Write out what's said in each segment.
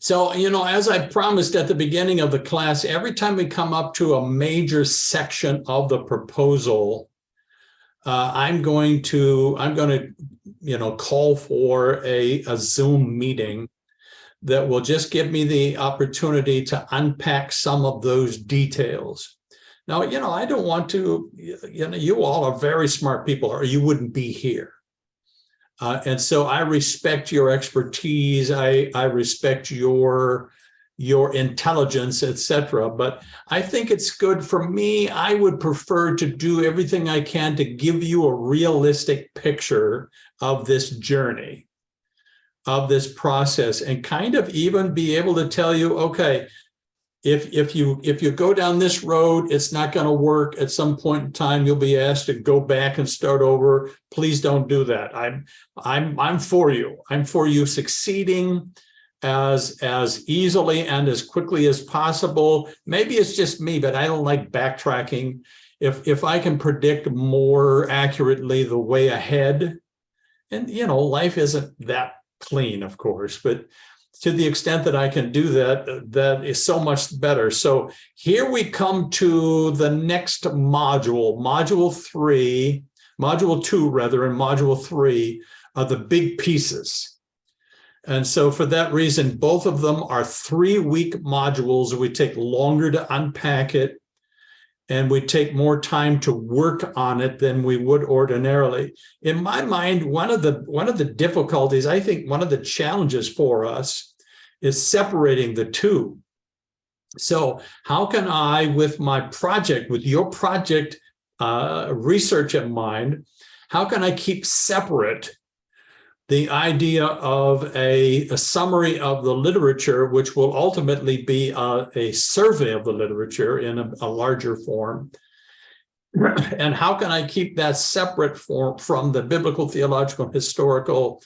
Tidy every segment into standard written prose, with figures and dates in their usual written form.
So, you know, as I promised at the beginning of the class, every time we come up to a major section of the proposal, I'm going to, you know, call for a Zoom meeting that will just give me the opportunity to unpack some of those details. Now, you know, I don't want to, you know, you all are very smart people or you wouldn't be here. And so I respect your expertise. I respect your intelligence, etc. But I think it's good for me. I would prefer to do everything I can to give you a realistic picture of this journey, of this process, and kind of even be able to tell you, okay, if you go down this road, it's not going to work. At some point in time, you'll be asked to go back and start over. Please don't do that. I'm for you. I'm for you succeeding as easily and as quickly as possible. Maybe it's just me, but I don't like backtracking. If I can predict more accurately the way ahead, and you know, life isn't that clean, of course, but to the extent that I can do that, that is so much better. So here we come to the next module, module 2 rather, and module 3 are the big pieces. And so for that reason, both of them are 3-week modules. We take longer to unpack it, and we take more time to work on it than we would ordinarily. In my mind, one of the difficulties, I think one of the challenges for us is separating the two. So how can I, with my project, with your project research in mind, how can I keep separate the idea of a summary of the literature, which will ultimately be a survey of the literature in a larger form? And how can I keep that separate from the biblical, theological, and historical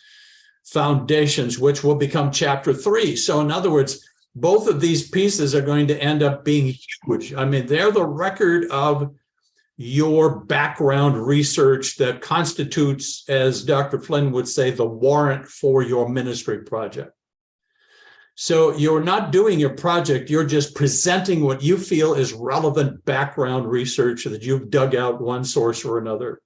foundations, which will become chapter 3? So in other words, both of these pieces are going to end up being huge. I mean, they're the record of your background research that constitutes, as Dr. Flynn would say, the warrant for your ministry project. So you're not doing your project, you're just presenting what you feel is relevant background research that you've dug out one source or another.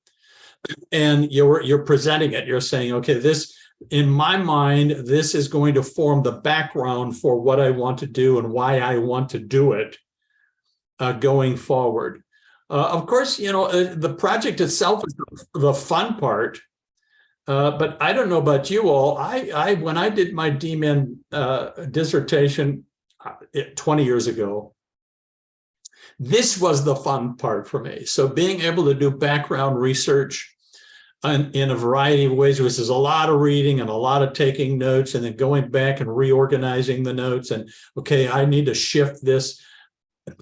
And you're presenting it, you're saying, okay, this, in my mind, this is going to form the background for what I want to do and why I want to do it going forward. Of course, you know, the project itself is the fun part, but I don't know about you all. When I did my DMin dissertation 20 years ago, this was the fun part for me. So being able to do background research in a variety of ways, which is a lot of reading and a lot of taking notes and then going back and reorganizing the notes and, okay, I need to shift this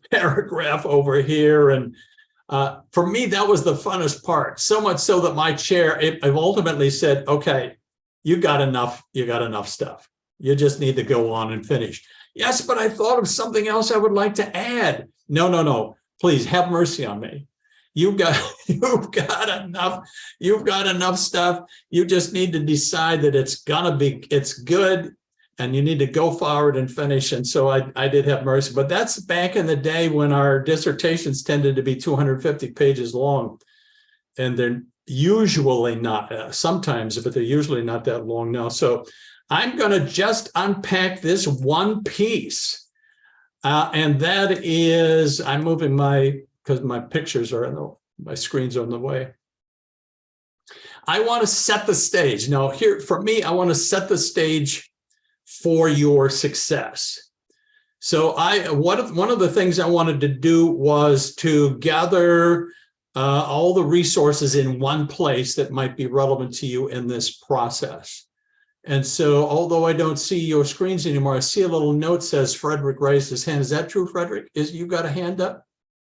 paragraph over here. And for me, that was the funnest part. So much so that my chair, I've ultimately said, okay, you got enough stuff. You just need to go on and finish. Yes, but I thought of something else I would like to add. No, please have mercy on me. You've got enough stuff. You just need to decide that it's good, and you need to go forward and finish. And so I did have mercy, but that's back in the day when our dissertations tended to be 250 pages long, and they're usually not, sometimes, but they're usually not that long now. So I'm going to just unpack this one piece, and that is, I'm moving because my pictures are my screens are in the way. I want to set the stage. Now here, for me, I want to set the stage for your success. So one of the things I wanted to do was to gather all the resources in one place that might be relevant to you in this process. And so although I don't see your screens anymore, I see a little note says Frederick raised his hand. Is that true, Frederick? You got a hand up?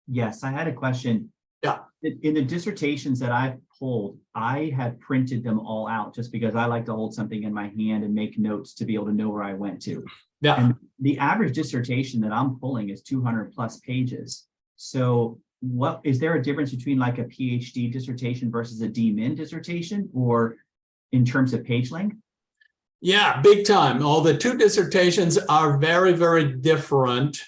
Yes, I had a question. Yeah. In the dissertations that I've pulled, I had printed them all out just because I like to hold something in my hand and make notes to be able to know where I went to. Yeah. And the average dissertation that I'm pulling is 200+ pages. So what is there a difference between like a PhD dissertation versus a DMin dissertation, or in terms of page length? Yeah, big time. All the two dissertations are very, very different.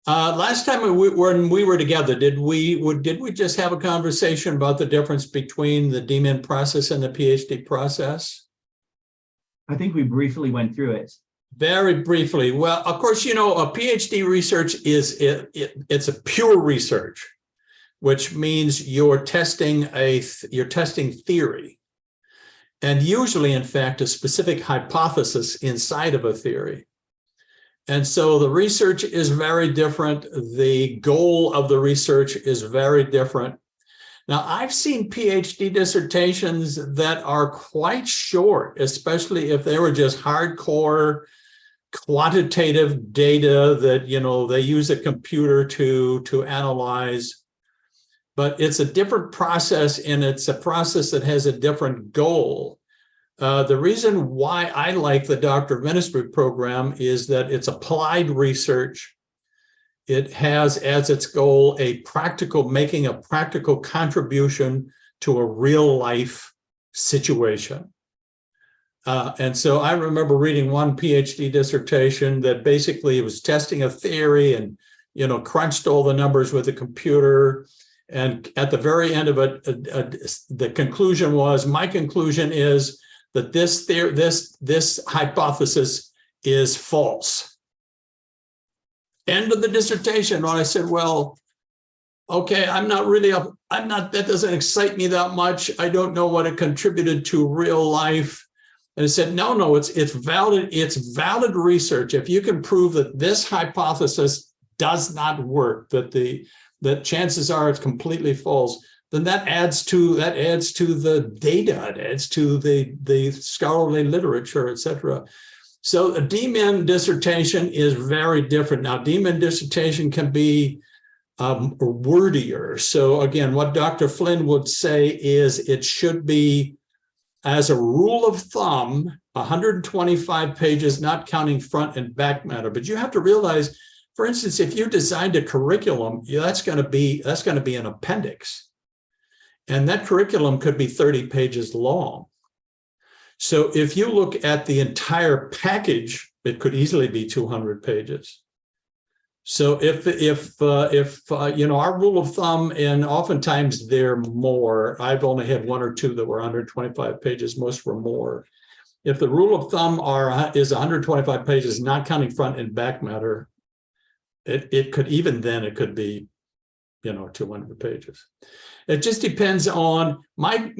Last time when we were together, did we just have a conversation about the difference between the DMin process and the PhD process? I think we briefly went through it. Very briefly. Well, of course, you know, a PhD research is it's a pure research, which means you're testing theory, and usually, in fact, a specific hypothesis inside of a theory. And so the research is very different. The goal of the research is very different. Now, I've seen PhD dissertations that are quite short, especially if they were just hardcore quantitative data that, you know, they use a computer to analyze. But it's a different process, and it's a process that has a different goal. The reason why I like the Doctor of Ministry program is that it's applied research. It has as its goal making a practical contribution to a real life situation. And so I remember reading one PhD dissertation that basically was testing a theory and, you know, crunched all the numbers with a computer. And at the very end of it, the conclusion was, my conclusion is that this hypothesis is false. End of the dissertation. When I said, well, okay, that doesn't excite me that much. I don't know what it contributed to real life. And I said, no, it's valid research. If you can prove that this hypothesis does not work, that chances are it's completely false, then that adds to the data, it adds to the scholarly literature, et cetera. So a DMin dissertation is very different. Now, DMin dissertation can be wordier. So again, what Dr. Flynn would say is it should be, as a rule of thumb, 125 pages, not counting front and back matter. But you have to realize, for instance, if you designed a curriculum, that's going to be an appendix. And that curriculum could be 30 pages long. So if you look at the entire package, it could easily be 200 pages. So if you know, our rule of thumb, and oftentimes they're more, I've only had one or two that were 125 pages, most were more. If the rule of thumb is 125 pages, not counting front and back matter, it could be, you know, 200 pages. It just depends on my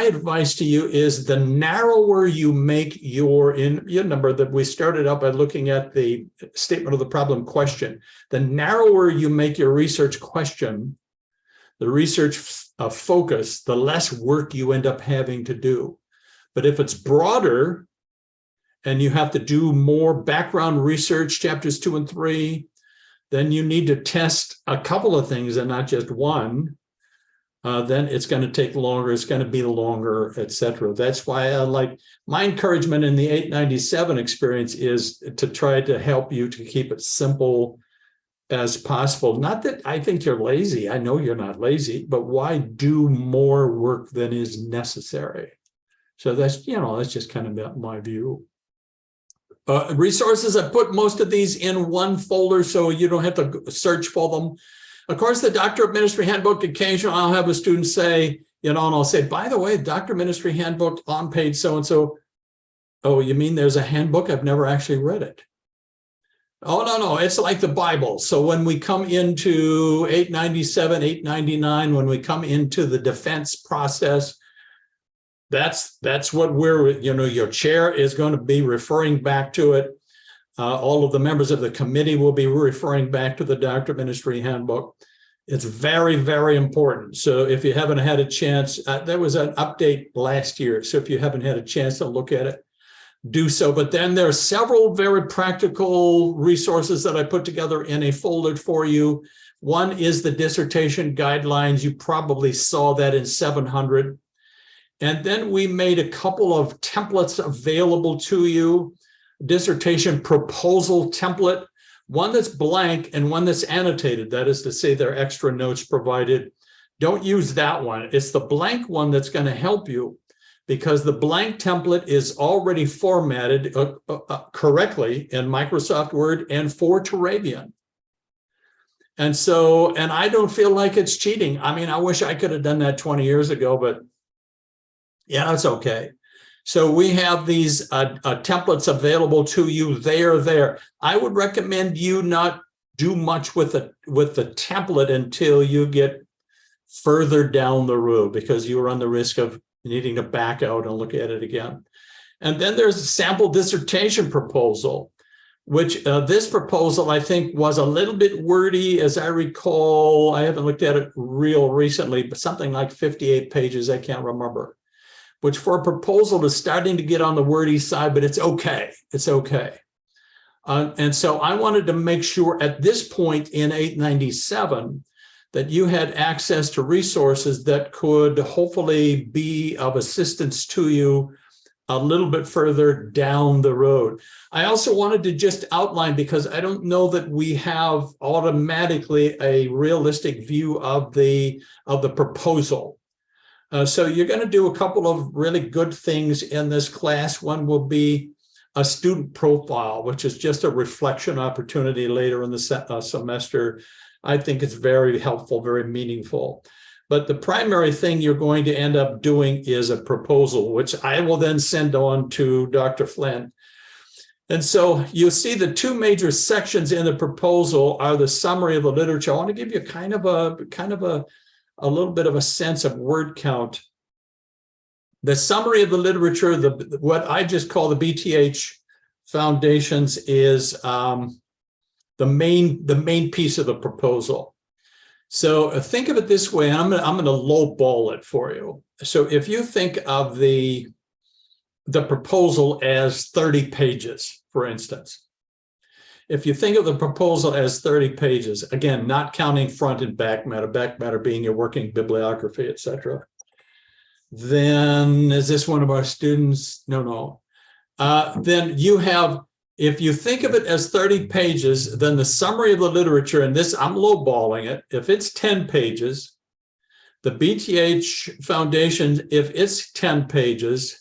advice to you is the narrower you make your number that we started out by looking at the statement of the problem question. The narrower you make your research question, the research focus, the less work you end up having to do. But if it's broader and you have to do more background research, chapters 2 and 3, then you need to test a couple of things and not just one. Then it's going to take longer, it's going to be longer, et cetera. That's why I like my encouragement in the 897 experience is to try to help you to keep it simple as possible. Not that I think you're lazy. I know you're not lazy, but why do more work than is necessary? So that's just kind of my view. Resources, I put most of these in one folder so you don't have to search for them. Of course, the Doctor of Ministry Handbook, occasionally I'll have a student say, and I'll say, by the way, Doctor of Ministry Handbook on page so-and-so. Oh, you mean there's a handbook? I've never actually read it. Oh, no, it's like the Bible. So when we come into 897, 899, when we come into the defense process, that's what your chair is going to be referring back to it. All of the members of the committee will be referring back to the Doctor of Ministry Handbook. It's very, very important. So if you haven't had a chance, there was an update last year. So if you haven't had a chance to look at it, do so. But then there are several very practical resources that I put together in a folder for you. One is the dissertation guidelines. You probably saw that in 700. And then we made a couple of templates available to you. Dissertation proposal template, one that's blank and one that's annotated. That is to say, there are extra notes provided. Don't use that one. It's the blank one that's going to help you. because the blank template is already formatted correctly in Microsoft Word and for Turabian. And so, and I don't feel like it's cheating. I mean, I wish I could have done that 20 years ago, but yeah, that's okay. So we have these templates available to you. They are there. I would recommend you not do much with the template until you get further down the road, because you run the risk of needing to back out and look at it again. And then there's a sample dissertation proposal, which this proposal, I think, was a little bit wordy, as I recall. I haven't looked at it real recently, but something like 58 pages, I can't remember, which for a proposal is starting to get on the wordy side, but it's okay. It's okay. And so I wanted to make sure at this point in 897 that you had access to resources that could hopefully be of assistance to you a little bit further down the road. I also wanted to just outline, because I don't know that we have automatically a realistic view of the proposal. So you're going to do a couple of really good things in this class. One will be a student profile, which is just a reflection opportunity later in the semester. I think it's very helpful, very meaningful. But the primary thing you're going to end up doing is a proposal, which I will then send on to Dr. Flynn. And so you'll see the two major sections in the proposal are the summary of the literature. I want to give you kind of a little bit of a sense of word count. The summary of the literature, what I just call the BTH foundations, is the main piece of the proposal. So think of it this way, and I'm going to lowball it for you. So if you think of the proposal as 30 pages, for instance, if you think of the proposal as 30 pages, again, not counting front and back matter being your working bibliography, etc., then is this one of our students? No. Then you have, if you think of it as 30 pages, then the summary of the literature, and this, I'm lowballing it, if it's 10 pages, the BTH foundation, if it's 10 pages,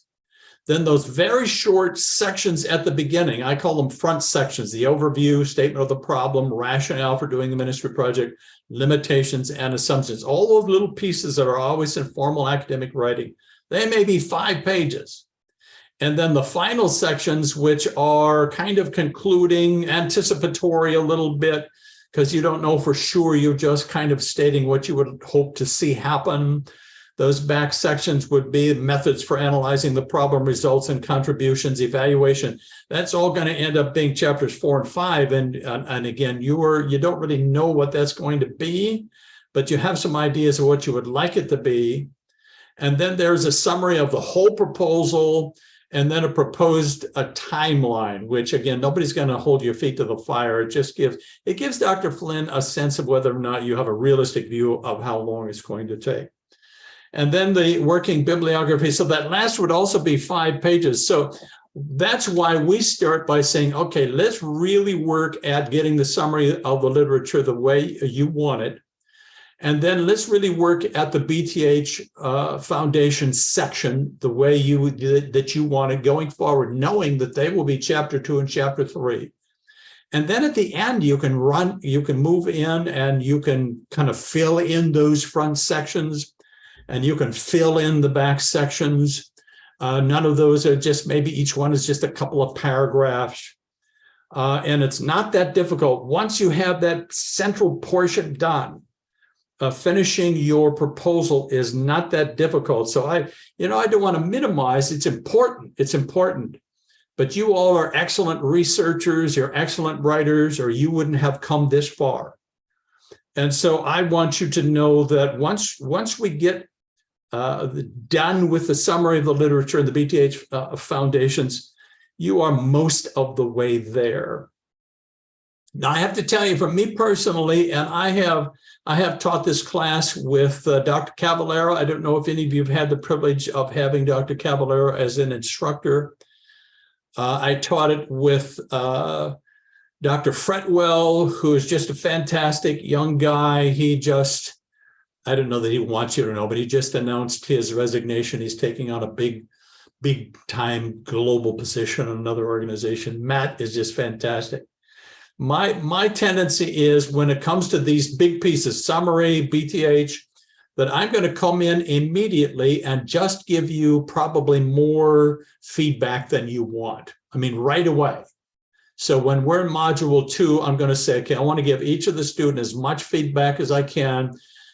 then those very short sections at the beginning, I call them front sections, the overview, statement of the problem, rationale for doing the ministry project, limitations and assumptions, all those little pieces that are always in formal academic writing, they may be 5 pages. And then the final sections, which are kind of concluding, anticipatory a little bit, because you don't know for sure, you're just kind of stating what you would hope to see happen. Those back sections would be methods for analyzing the problem, results and contributions, evaluation. That's all going to end up being chapters 4 and 5. And again, you don't really know what that's going to be, but you have some ideas of what you would like it to be. And then there's a summary of the whole proposal, and then a timeline, which again, nobody's going to hold your feet to the fire. It gives Dr. Flynn a sense of whether or not you have a realistic view of how long it's going to take. And then the working bibliography. So that last would also be 5 pages. So that's why we start by saying, okay, let's really work at getting the summary of the literature the way you want it. And then let's really work at the BTH foundation section the way that you want it going forward, knowing that they will be chapter 2 and chapter 3. And then at the end, you can move in and you can kind of fill in those front sections, and you can fill in the back sections. None of those are just, maybe each one is just a couple of paragraphs. And it's not that difficult. Once you have that central portion done, finishing your proposal is not that difficult. So I don't want to minimize. It's important. But you all are excellent researchers, you're excellent writers, or you wouldn't have come this far. And so I want you to know that once we get done with the summary of the literature and the BTH foundations, you are most of the way there. Now, I have to tell you, for me personally, and I have taught this class with Dr. Cavallero. I don't know if any of you have had the privilege of having Dr. Cavallero as an instructor. I taught it with Dr. Fretwell, who is just a fantastic young guy. I don't know that he wants you to know, but he just announced his resignation. He's taking on a big big time global position in another organization. Matt is just fantastic. My tendency is when it comes to these big pieces, summary, BTH, that I'm going to come in immediately and just give you probably more feedback than you want. I mean, right away. So when we're in module 2, I'm going to say, okay, I want to give each of the students as much feedback as I can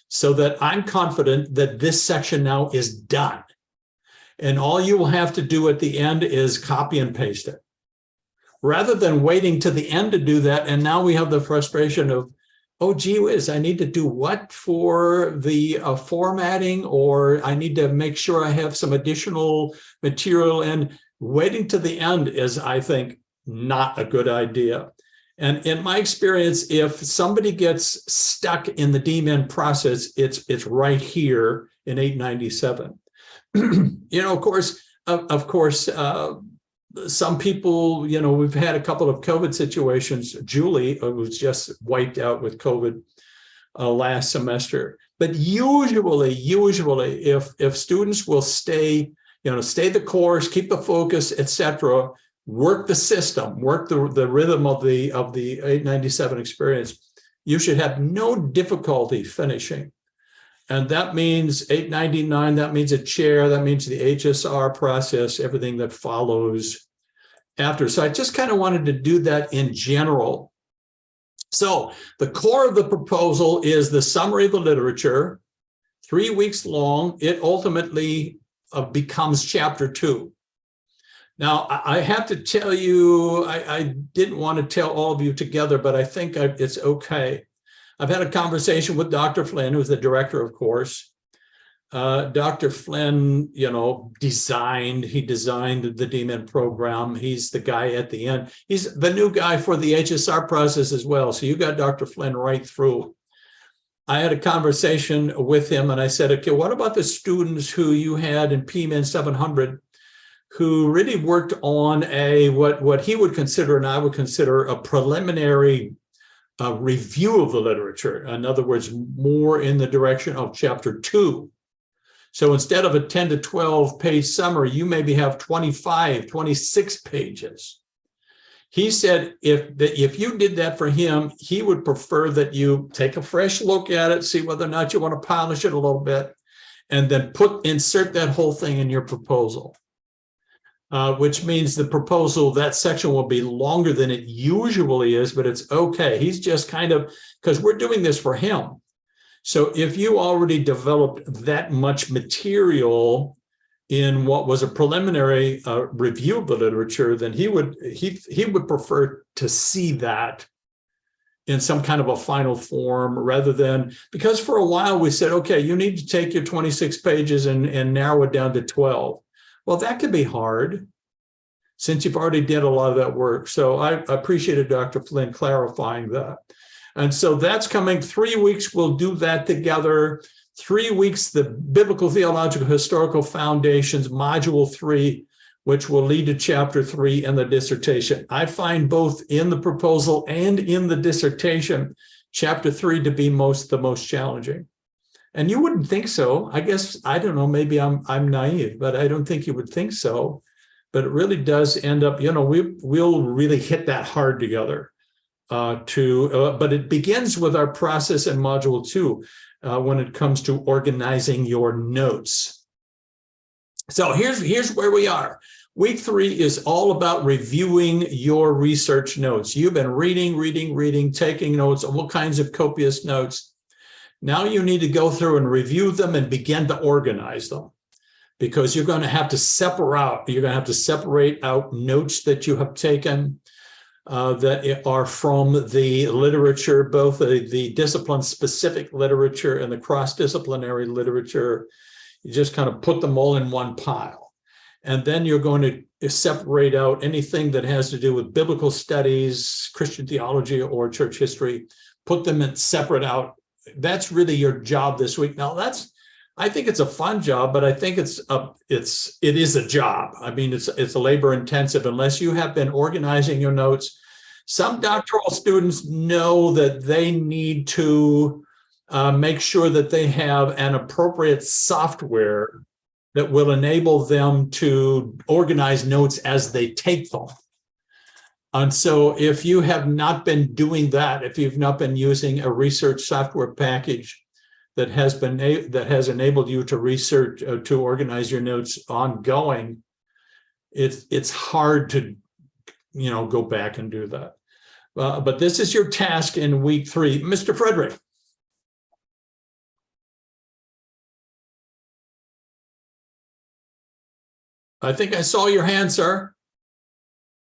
so that I'm confident that this section now is done. And all you will have to do at the end is copy and paste it. Rather than waiting to the end to do that, and now we have the frustration of, oh, gee whiz, I need to do what for the formatting, or I need to make sure I have some additional material, and waiting to the end is, I think, not a good idea. And in my experience, if somebody gets stuck in the DMin process, it's right here in 897. You know, of course, some people, you know, we've had a couple of COVID situations. Julie was just wiped out with COVID last semester. But usually, if students will stay, you know, stay the course, keep the focus, etc., work the system, work the rhythm of the 897 experience, you should have no difficulty finishing. And that means 899, that means a chair, that means the HSR process, everything that follows after. So I just kind of wanted to do that in general. So the core of the proposal is the summary of the literature, 3 weeks long. It ultimately becomes chapter 2. Now, I have to tell you, I didn't want to tell all of you together, but I think it's okay. I've had a conversation with Dr. Flynn, who's the director, of course. Dr. Flynn, you know, designed the DMin program. He's the guy at the end. He's the new guy for the HSR process as well. So you got Dr. Flynn right through. I had a conversation with him and I said, okay, what about the students who you had in PMIN897 who really worked on what he would consider and I would consider a preliminary review of the literature. In other words, more in the direction of chapter 2. So instead of a 10 to 12 page summary, you maybe have 25, 26 pages. He said if you did that for him, he would prefer that you take a fresh look at it, see whether or not you want to polish it a little bit, and then insert that whole thing in your proposal. Which means the proposal, that section will be longer than it usually is, but it's okay. He's just kind of, because we're doing this for him. So if you already developed that much material in what was a preliminary review of the literature, then he would prefer to see that in some kind of a final form rather than, because for a while we said, okay, you need to take your 26 pages and narrow it down to 12. Well, that could be hard since you've already did a lot of that work. So I appreciated Dr. Flynn clarifying that. And so that's coming. 3 weeks, we'll do that together. 3 weeks, the Biblical, Theological, Historical Foundations, Module 3, which will lead to Chapter 3 in the dissertation. I find both in the proposal and in the dissertation, Chapter 3 to be the most challenging. And you wouldn't think so. I guess, I don't know, maybe I'm naive, but I don't think you would think so. But it really does end up, you know, we'll really hit that hard together. But it begins with our process in module 2 when it comes to organizing your notes. So here's where we are. Week 3 is all about reviewing your research notes. You've been reading, taking notes, all kinds of copious notes. Now you need to go through and review them and begin to organize them, because you're going to have to separate out notes that you have taken that are from the literature, both the discipline-specific literature and the cross-disciplinary literature. You just kind of put them all in one pile. And then you're going to separate out anything that has to do with biblical studies, Christian theology, or church history, put them in separate out. That's really your job this week. Now I think it's a fun job, but I think it is a job. I mean, it's labor intensive unless you have been organizing your notes. Some doctoral students know that they need to make sure that they have an appropriate software that will enable them to organize notes as they take them. And so if you have not been doing that, if you've not been using a research software package that has enabled you to research, to organize your notes ongoing, it's hard to, go back and do that. But this is your task in week 3. Mr. Frederick. I think I saw your hand, sir.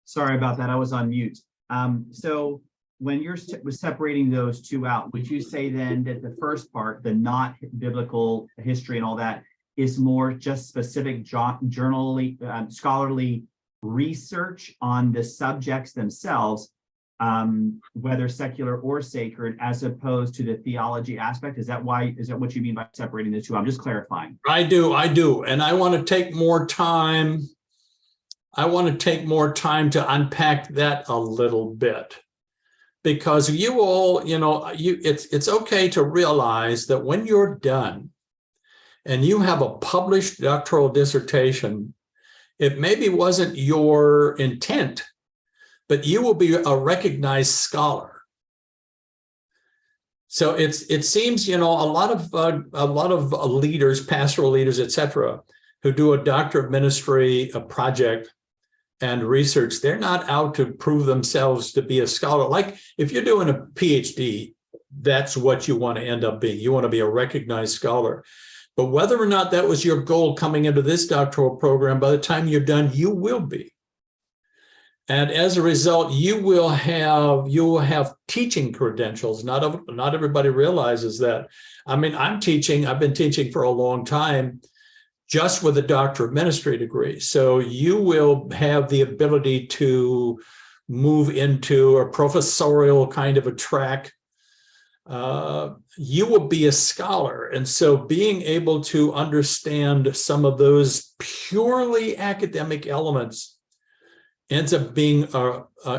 Sorry about that. I was on mute. So when you're separating those two out, would you say then that the first part, the not biblical history and all that, is more just specific scholarly research on the subjects themselves, whether secular or sacred, as opposed to the theology aspect? Is that what you mean by separating the two? I'm just clarifying. I do. And I want to take more time. To unpack that a little bit, because you all, it's okay to realize that when you're done and you have a published doctoral dissertation, it maybe wasn't your intent, but you will be a recognized scholar. So it seems, a lot of leaders, pastoral leaders, etc., who do a doctor of ministry, a project, and research, they're not out to prove themselves to be a scholar. Like if you're doing a PhD, that's what you want to end up being. You want to be a recognized scholar. But whether or not that was your goal coming into this doctoral program, by the time you're done, you will be. And as a result, you will have teaching credentials. Not everybody realizes that. I mean, I've been teaching for a long time, just with a doctor of ministry degree. So you will have the ability to move into a professorial kind of a track. You will be a scholar. And so being able to understand some of those purely academic elements ends up being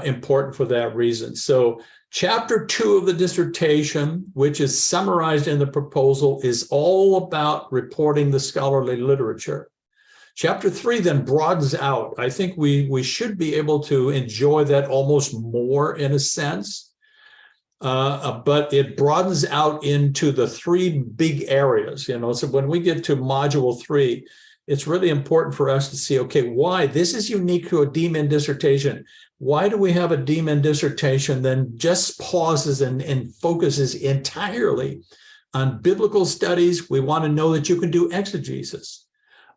important for that reason. So Chapter 2 of the dissertation, which is summarized in the proposal, is all about reporting the scholarly literature. Chapter 3 then broadens out. I think we should be able to enjoy that almost more in a sense, but it broadens out into the 3 big areas. So when we get to Module 3, it's really important for us to see, okay, why this is unique to a DMin dissertation. Why do we have a DMin dissertation then just pauses and focuses entirely on biblical studies? We want to know that you can do exegesis.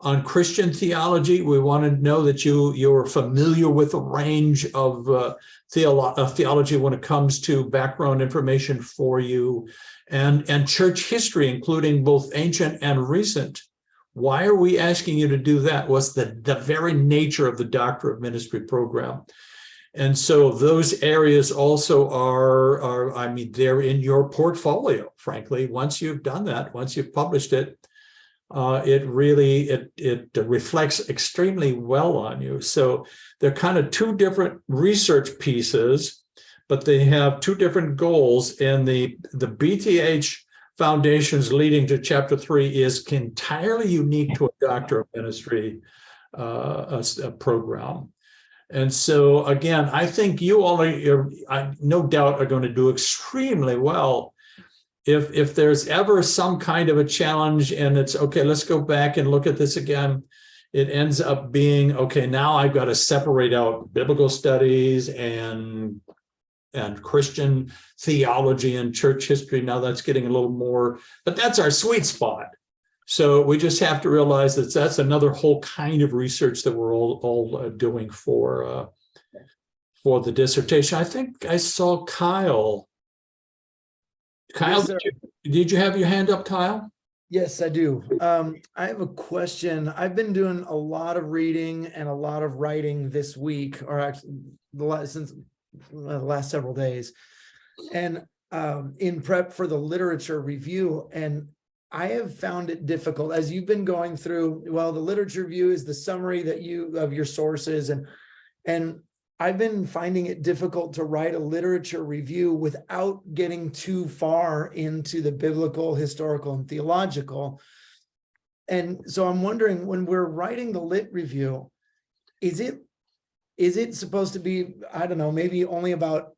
On Christian theology, we want to know that you're familiar with a range of theology when it comes to background information for you, and church history, including both ancient and recent. Why are we asking you to do that? What's the very nature of the Doctor of Ministry program? And so those areas also are, they're in your portfolio, frankly. Once you've done that, once you've published it, it reflects extremely well on you. So they're kind of 2 different research pieces, but they have 2 different goals. And the BTH Foundations leading to Chapter 3 is entirely unique to a Doctor of Ministry program. And so, again, I think you all no doubt are going to do extremely well. If there's ever some kind of a challenge and it's, okay, let's go back and look at this again, it ends up being, okay, now I've got to separate out biblical studies and Christian theology and church history. Now that's getting a little more, but that's our sweet spot. So we just have to realize that that's another whole kind of research that we're all doing for the dissertation. I think I saw Kyle. Kyle, Yes, did you have your hand up, Kyle? Yes, I do. I have a question. I've been doing a lot of reading and a lot of writing this week, or actually since the last several days, and in prep for the literature review. And I have found it difficult, as you've been going through, well, the literature review is the summary of your sources, and I've been finding it difficult to write a literature review without getting too far into the biblical, historical, and theological. And so I'm wondering, when we're writing the lit review, is it supposed to be, I don't know, maybe only about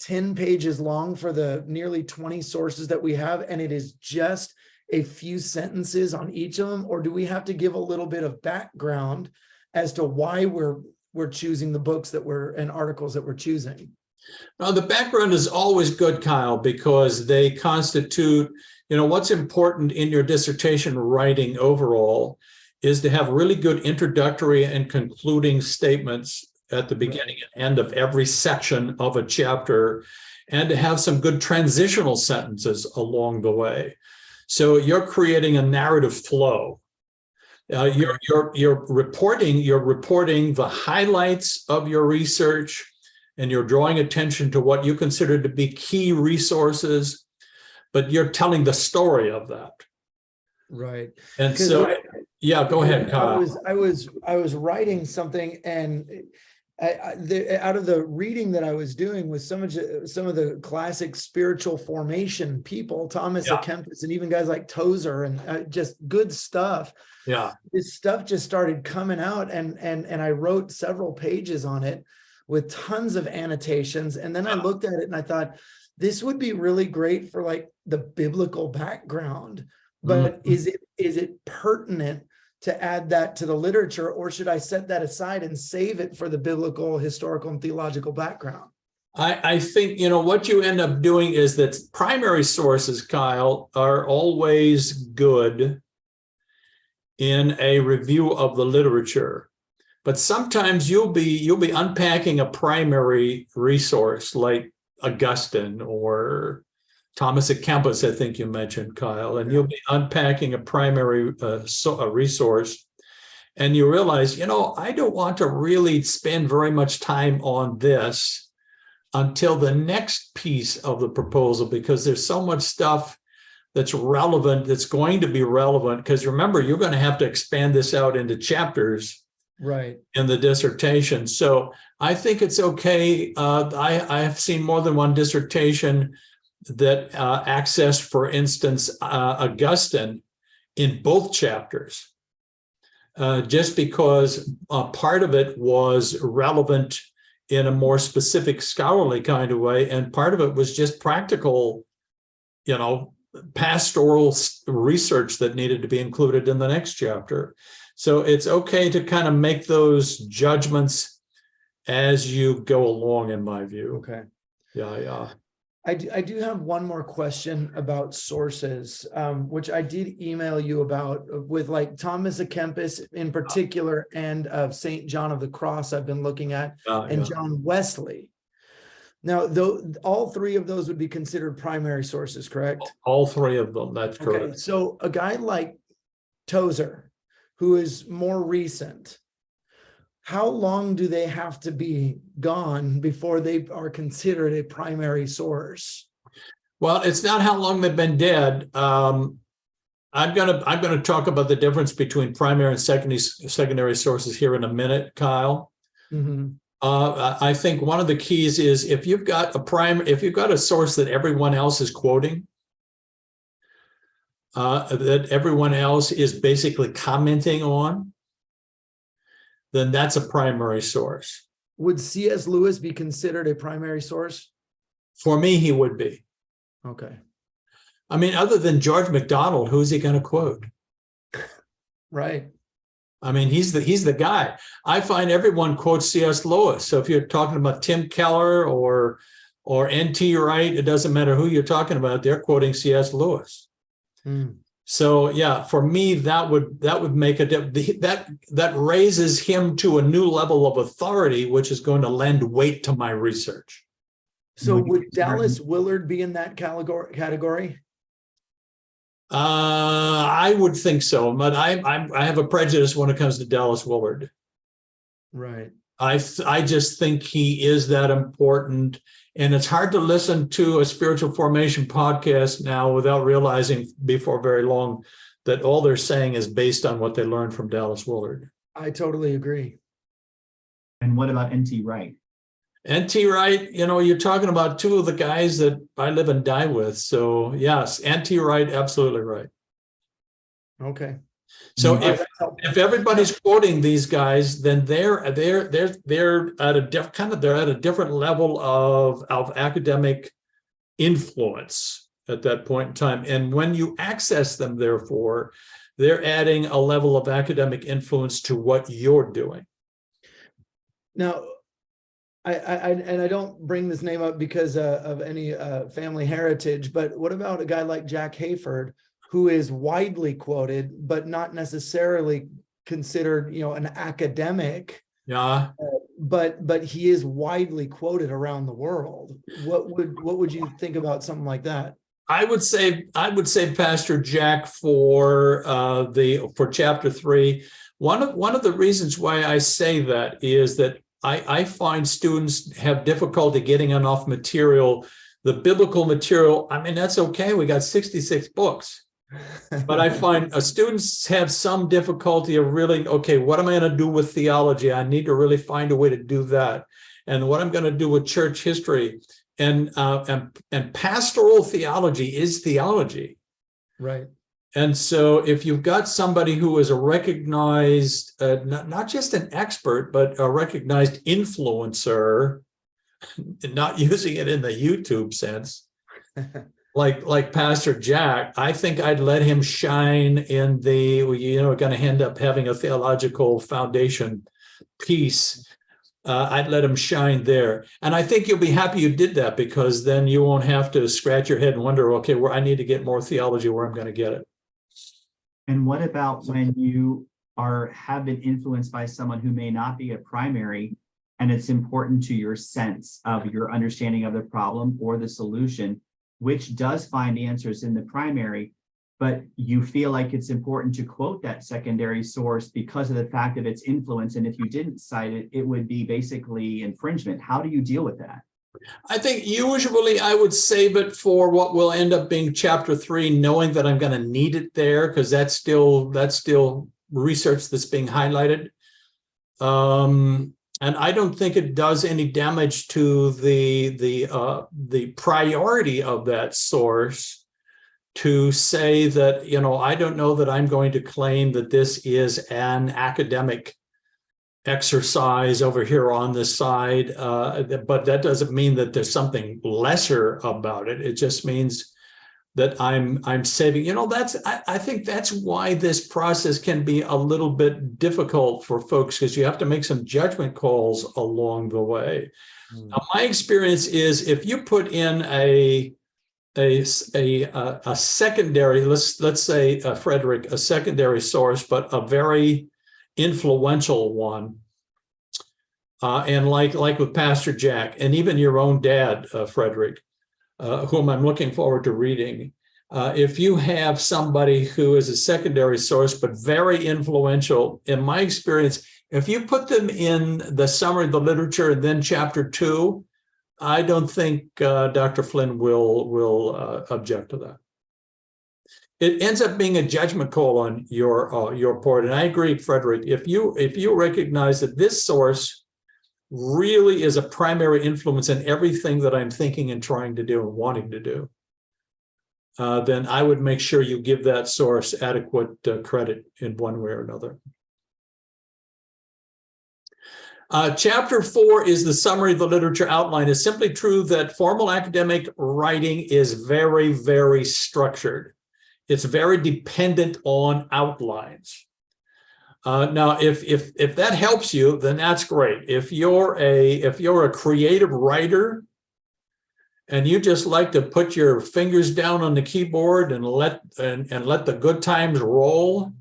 10 pages long for the nearly 20 sources that we have, and it is just a few sentences on each of them? Or do we have to give a little bit of background as to why we're choosing the books that and articles that we're choosing? Now, the background is always good, Kyle, because they constitute, what's important in your dissertation writing overall is to have really good introductory and concluding statements at the beginning and end of every section of a chapter, and to have some good transitional sentences along the way. So you're creating a narrative flow. You're reporting the highlights of your research, and you're drawing attention to what you consider to be key resources, but you're telling the story of that. Right. And so, yeah, go ahead, Kyle. I was writing something, and out of the reading that I was doing with some of the classic spiritual formation people, Thomas à Kempis, and even guys like Tozer, and just good stuff. Yeah, this stuff just started coming out, and I wrote several pages on it with tons of annotations. And then I looked at it and I thought, this would be really great for like the biblical background, but is it pertinent to add that to the literature, or should I set that aside and save it for the biblical, historical, and theological background? I think, what you end up doing is that primary sources, Kyle, are always good in a review of the literature. But sometimes you'll be unpacking a primary resource like Augustine or Thomas à Kempis, I think you mentioned, Kyle, and you'll be unpacking a primary a resource, and you realize, I don't want to really spend very much time on this until the next piece of the proposal, because there's so much stuff that's relevant, that's going to be relevant, because remember, you're going to have to expand this out into chapters. Right. In the dissertation. So I think it's okay. I have seen more than one dissertation that accessed, for instance, Augustine in both chapters, just because part of it was relevant in a more specific scholarly kind of way, and part of it was just practical, pastoral research that needed to be included in the next chapter. So it's okay to kind of make those judgments as you go along, in my view. Okay. Yeah. I do have one more question about sources, which I did email you about, with like Thomas à Kempis in particular, and of St. John of the Cross I've been looking at, and John Wesley. Now, all three of those would be considered primary sources, correct? All three of them, that's correct. Okay, so a guy like Tozer, who is more recent, how long do they have to be gone before they are considered a primary source? Well, it's not how long they've been dead. I'm gonna talk about the difference between primary and secondary sources here in a minute, Kyle. I think one of the keys is if you've got a source that everyone else is quoting, that everyone else is basically commenting on, then that's a primary source. Would C.S. Lewis be considered a primary source? For me, he would be. Okay. I mean, other than George MacDonald, who's he going to quote? Right. I mean, he's the guy. I find everyone quotes C.S. Lewis. So if you're talking about Tim Keller or N.T. Wright, it doesn't matter who you're talking about, they're quoting C.S. Lewis. So yeah, for me, that would make that raises him to a new level of authority, which is going to lend weight to my research. So would Dallas Willard be in that category? I would think so, but I have a prejudice when it comes to Dallas Willard. Right. I just think he is that important. And it's hard to listen to a spiritual formation podcast now without realizing before very long that all they're saying is based on what they learned from Dallas Willard. I totally agree. And what about N.T. Wright? N.T. Wright, you're talking about two of the guys that I live and die with. So yes, N.T. Wright, absolutely right. Okay. So Mhm. if everybody's quoting these guys, then they're at a they're at a different level of academic influence at that point in time. And when you access them, therefore, they're adding a level of academic influence to what you're doing. Now, I don't bring this name up because of any family heritage, but what about a guy like Jack Hayford, who is widely quoted, but not necessarily considered, an academic, Yeah. but he is widely quoted around the world. What would you think about something like that? I would say Pastor Jack for chapter 3. One of the reasons why I say that is that I find students have difficulty getting enough material. The biblical material, I mean, that's okay. We got 66 books. But I find students have some difficulty of really, okay, what am I going to do with theology? I need to really find a way to do that. And what I'm going to do with church history. And pastoral theology is theology. Right. And so if you've got somebody who is a recognized, not just an expert, but a recognized influencer, not using it in the YouTube sense, like Pastor Jack, I think I'd let him shine in the, going to end up having a theological foundation piece. I'd let him shine there. And I think you'll be happy you did that, because then you won't have to scratch your head and wonder, okay, where I need to get more theology, where I'm going to get it. And what about when you have been influenced by someone who may not be a primary, and it's important to your sense of your understanding of the problem or the solution, which does find answers in the primary, but you feel like it's important to quote that secondary source because of the fact of its influence, and if you didn't cite it, it would be basically infringement. How do you deal with that? I think usually I would save it for what will end up being chapter 3, knowing that I'm going to need it there, because that's still research that's being highlighted. And I don't think it does any damage to the priority of that source to say that, I don't know that I'm going to claim that this is an academic exercise over here on this side, but that doesn't mean that there's something lesser about it. It just means that I'm saving. I think that's why this process can be a little bit difficult for folks, because you have to make some judgment calls along the way. Now, my experience is if you put in a secondary, let's say Frederick, a secondary source, but a very influential one, and like with Pastor Jack, and even your own dad, Frederick, whom I'm looking forward to reading. If you have somebody who is a secondary source but very influential, in my experience, if you put them in the summary of the literature and then chapter 2, I don't think Dr. Flynn will object to that. It ends up being a judgment call on your part. And I agree, Frederick, if you recognize that this source really is a primary influence in everything that I'm thinking and trying to do and wanting to do, then I would make sure you give that source adequate credit in one way or another. Chapter 4 is the summary of the literature outline. It's simply true that formal academic writing is very, very structured. It's very dependent on outlines. Now, if that helps you, then that's great. If you're a creative writer and you just like to put your fingers down on the keyboard and let the good times roll,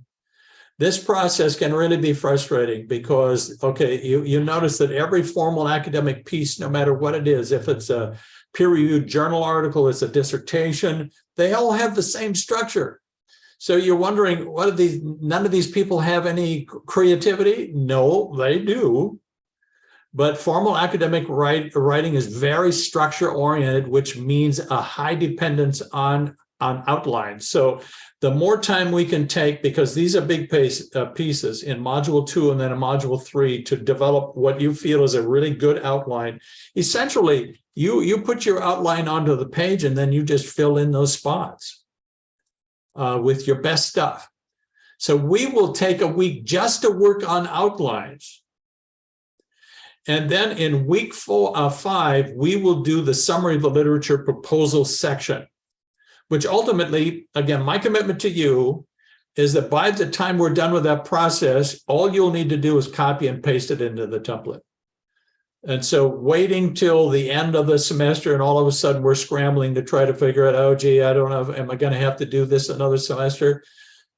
this process can really be frustrating, because, okay, you notice that every formal academic piece, no matter what it is, if it's a peer-reviewed journal article, it's a dissertation, they all have the same structure. So you're wondering, none of these people have any creativity? No, they do. But formal academic writing is very structure-oriented, which means a high dependence on outlines. So the more time we can take, because these are big pieces in Module 2 and then in Module 3, to develop what you feel is a really good outline. Essentially, you put your outline onto the page and then you just fill in those spots with your best stuff. So we will take a week just to work on outlines. And then in week 5, we will do the summary of the literature proposal section, which ultimately, again, my commitment to you is that by the time we're done with that process, all you'll need to do is copy and paste it into the template. And so waiting till the end of the semester and all of a sudden we're scrambling to try to figure out, oh, gee, I don't know, am I going to have to do this another semester?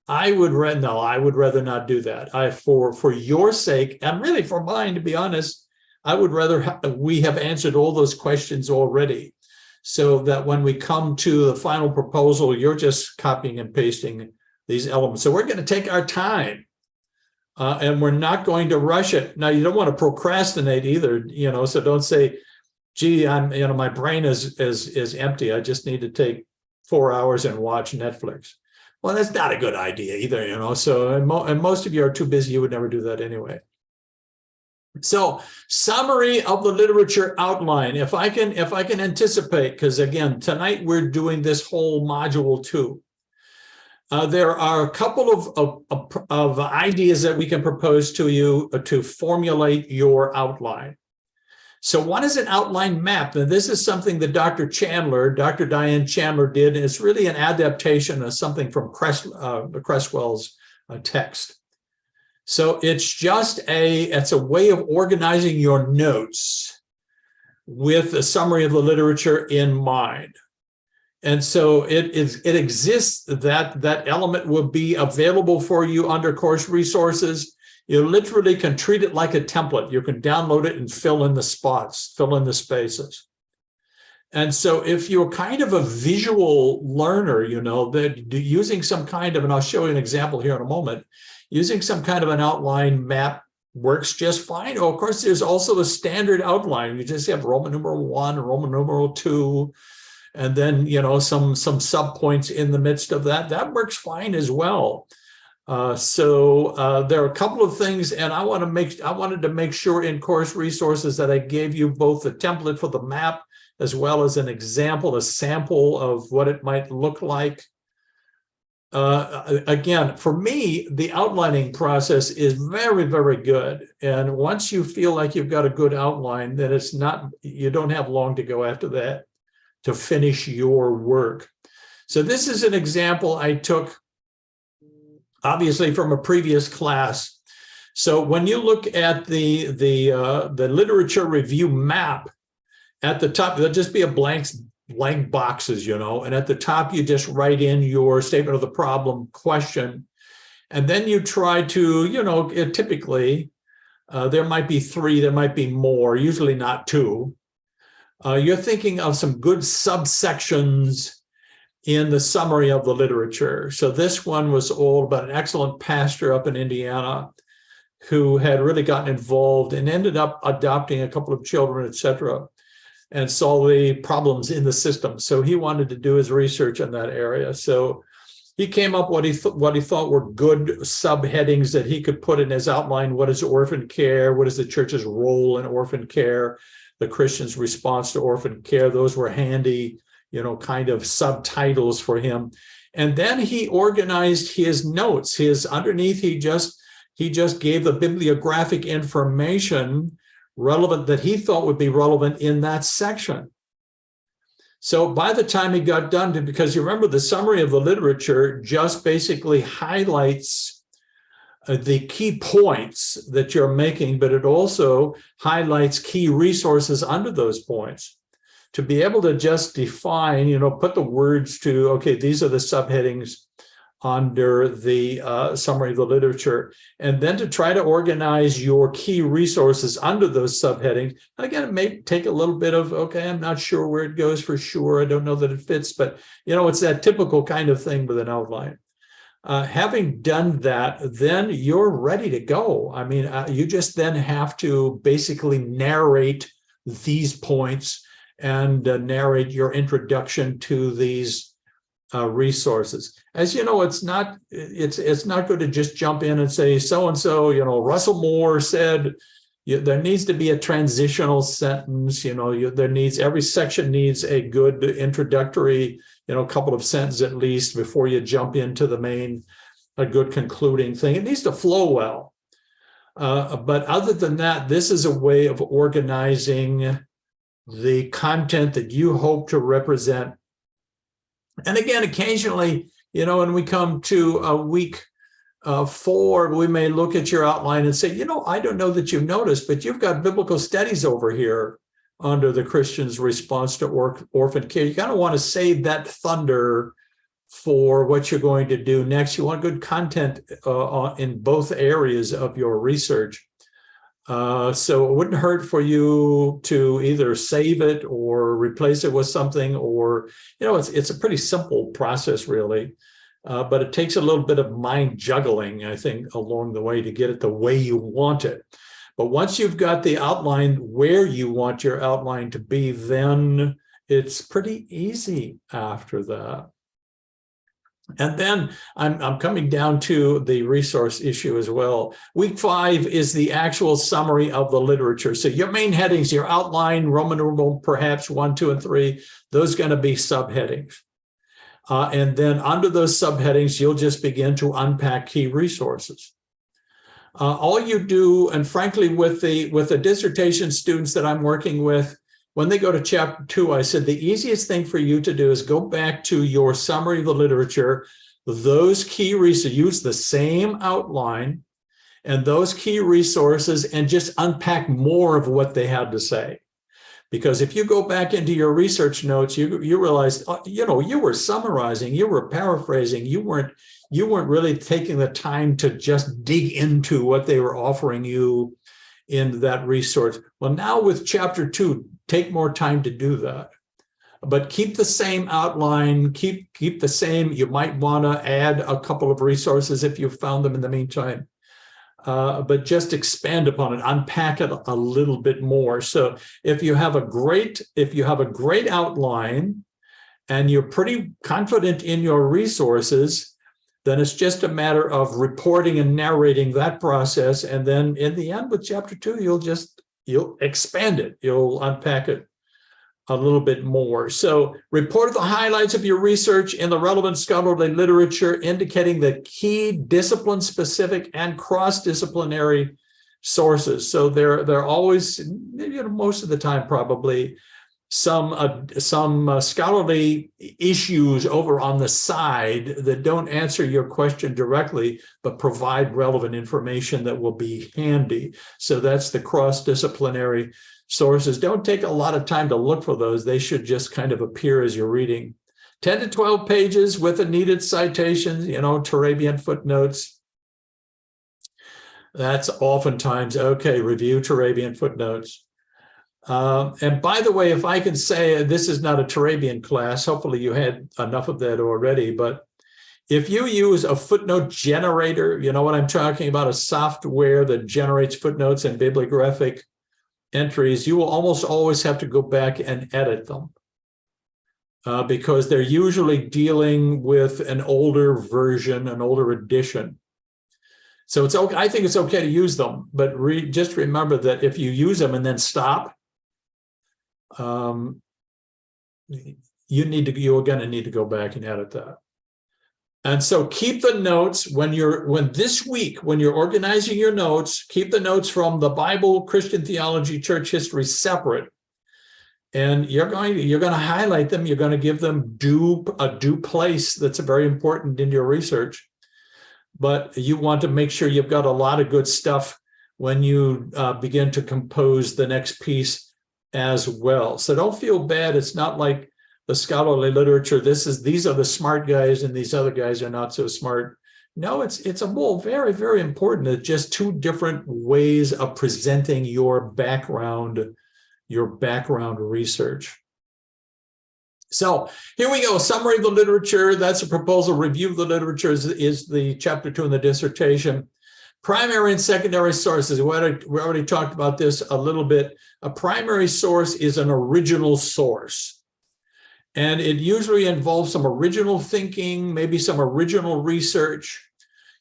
I would rather not do that. For your sake, and really for mine, to be honest, I would rather we have answered all those questions already, so that when we come to the final proposal, you're just copying and pasting these elements. So we're going to take our time, and we're not going to rush it. Now, you don't want to procrastinate either, so don't say, gee, my brain is empty. I just need to take 4 hours and watch Netflix. Well, that's not a good idea either, so, and most of you are too busy. You would never do that anyway. So, summary of the literature outline. If I can anticipate, because again, tonight we're doing this whole module 2. There are a couple of ideas that we can propose to you to formulate your outline. So one is an outline map. And this is something that Dr. Diane Chandler did. And it's really an adaptation of something from Cresswell's text. So it's just it's a way of organizing your notes with a summary of the literature in mind. And so it exists, that element will be available for you under course resources. You literally can treat it like a template. You can download it and fill in the spots, fill in the spaces. And so if you're kind of a visual learner, that using some kind of, and I'll show you an example here in a moment, using some kind of an outline map works just fine. Oh, of course, there's also a standard outline. You just have Roman numeral 1, Roman numeral 2, and then, some subpoints in the midst of that. That works fine as well. So there are a couple of things, and I wanted to make sure in course resources that I gave you both the template for the map as well as an example, a sample of what it might look like. Again, for me, the outlining process is very, very good. And once you feel like you've got a good outline, then you don't have long to go after that to finish your work. So this is an example I took, obviously, from a previous class. So when you look at the literature review map, at the top, there'll just be a blank boxes, and at the top, you just write in your statement of the problem question. And then you try to, typically, there might be 3, there might be more, usually not 2. You're thinking of some good subsections in the summary of the literature. So this one was all about an excellent pastor up in Indiana who had really gotten involved and ended up adopting a couple of children, etc., and saw the problems in the system. So he wanted to do his research in that area. So he came up what he thought were good subheadings that he could put in his outline. What is orphan care? What is the church's role in orphan care? The Christian's response to orphan care. Those were handy, kind of subtitles for him. And then he organized his notes. Underneath, he just gave the bibliographic information relevant that he thought would be relevant in that section. So by the time he got done, because you remember the summary of the literature just basically highlights the key points that you're making, but it also highlights key resources under those points. To be able to just define, put the words to, okay, these are the subheadings under the summary of the literature, and then to try to organize your key resources under those subheadings. And again, it may take a little bit of, okay, I'm not sure where it goes for sure. I don't know that it fits, but it's that typical kind of thing with an outline. Having done that, then you're ready to go. I mean, you just then have to basically narrate these points and narrate your introduction to these resources. As you know, it's not good to just jump in and say so-and-so, Russell Moore said. There needs to be a transitional sentence. Every section needs a good introductory, couple of sentences at least before you jump into the main a good concluding thing. It needs to flow well. But other than that, this is a way of organizing the content that you hope to represent. And again, occasionally, you know, when we come to a week 4, we may look at your outline and say, you know, I don't know that you've noticed, but you've got biblical studies over here under the Christian's response to orphan care. You kind of want to save that thunder for what you're going to do next. You want good content in both areas of your research. So it wouldn't hurt for you to either save it or replace it with something, or, you know, it's a pretty simple process, really. But it takes a little bit of mind juggling, I think, along the way to get it the way you want it. But once you've got the outline where you want your outline to be, then it's pretty easy after that. And then I'm coming down to the resource issue as well. Week 5 is the actual summary of the literature. So your main headings, your outline, Roman numeral, perhaps 1, 2, and 3, those are going to be subheadings. And then under those subheadings, you'll just begin to unpack key resources. All you do, and frankly, with the dissertation students that I'm working with, when they go to chapter 2, I said the easiest thing for you to do is go back to your summary of the literature, those key resources, use the same outline and those key resources, and just unpack more of what they had to say. Because if you go back into your research notes, you realize, you know, you were summarizing, you were paraphrasing, you weren't really taking the time to just dig into what they were offering you in that resource. Well, now with chapter 2, take more time to do that. But keep the same outline, keep the same. You might want to add a couple of resources if you found them in the meantime. But just expand upon it, unpack it a little bit more. So if you have a great outline and you're pretty confident in your resources, then it's just a matter of reporting and narrating that process. And then in the end with chapter 2, you'll expand it, you'll unpack it a little bit more. So report the highlights of your research in the relevant scholarly literature, indicating the key discipline-specific and cross-disciplinary sources. So there are always, you know, most of the time probably, some scholarly issues over on the side that don't answer your question directly, but provide relevant information that will be handy. So that's the cross-disciplinary sources. Don't take a lot of time to look for those. They should just kind of appear as you're reading. 10 to 12 pages with the needed citations, you know, Turabian footnotes. That's oftentimes, okay, review Turabian footnotes. And by the way, if I can say, this is not a Turabian class, hopefully you had enough of that already, but if you use a footnote generator, you know what I'm talking about, a software that generates footnotes and bibliographic entries, you will almost always have to go back and edit them because they're usually dealing with an older version, an older edition. So it's okay. I think it's okay to use them, but just remember that if you use them and then stop, you're going to need to go back and edit that. And so keep the notes this week, when you're organizing your notes, keep the notes from the Bible, Christian theology, church history separate. And you're going to highlight them. You're going to give them a due place. That's very important in your research. But you want to make sure you've got a lot of good stuff when you begin to compose the next piece as well. So don't feel bad. It's not like the scholarly literature, these are the smart guys and these other guys are not so smart. No, it's a more very, very important. It's just two different ways of presenting your background research. So here we go, summary of the literature. That's a proposal. Review of the literature is the chapter 2 in the dissertation. Primary and secondary sources. We already talked about this a little bit. A primary source is an original source. And it usually involves some original thinking, maybe some original research.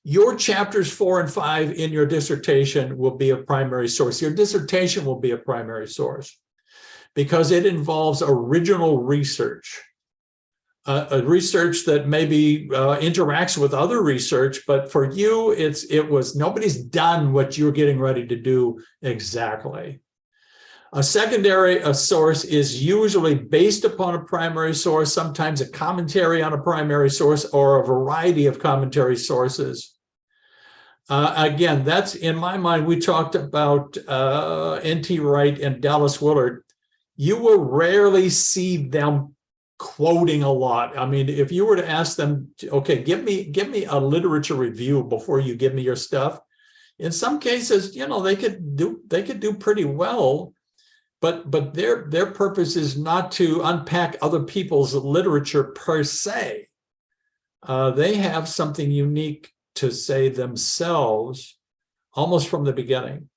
Your chapters 4 and 5 in your dissertation will be a primary source. Your dissertation will be a primary source because it involves original research. a research that maybe interacts with other research, but for you, it was nobody's done what you're getting ready to do exactly. A secondary source is usually based upon a primary source, sometimes a commentary on a primary source or a variety of commentary sources. Again, that's in my mind, we talked about N.T. Wright and Dallas Willard. You will rarely see them quoting a lot. I mean, if you were to ask them, okay, give me a literature review before you give me your stuff. In some cases, you know, they could do pretty well, but their purpose is not to unpack other people's literature per se. They have something unique to say themselves almost from the beginning.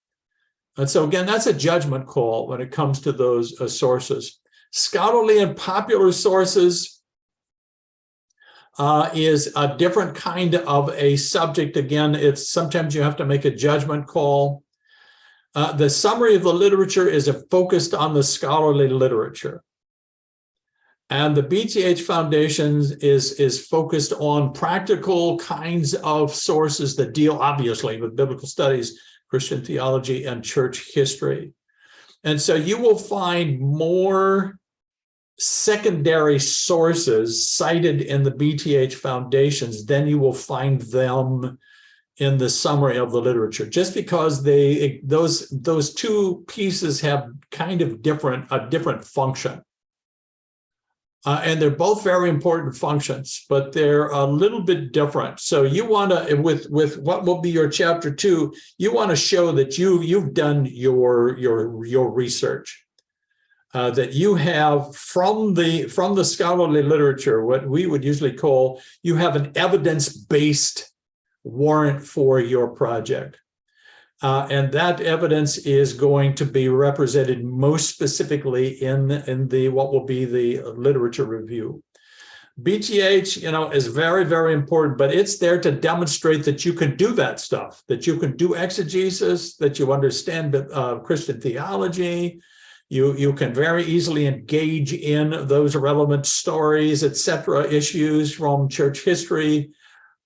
And so again, that's a judgment call when it comes to those sources. Scholarly and popular sources is a different kind of a subject. Again, it's sometimes you have to make a judgment call. The summary of the literature is focused on the scholarly literature. And the BTH Foundation is focused on practical kinds of sources that deal obviously with biblical studies, Christian theology, and church history. And so you will find more secondary sources cited in the BTH Foundations than you will find them in the summary of the literature, just because those two pieces have kind of a different function. And they're both very important functions, but they're a little bit different. So you want to, with what will be your chapter 2, you want to show that you've done your research, that you have from the scholarly literature, what we would usually call, you have an evidence-based warrant for your project. And that evidence is going to be represented most specifically in the what will be the literature review. BTH, you know, is very, very important, but it's there to demonstrate that you can do that stuff, that you can do exegesis, that you understand Christian theology. You can very easily engage in those relevant stories, etc., issues from church history.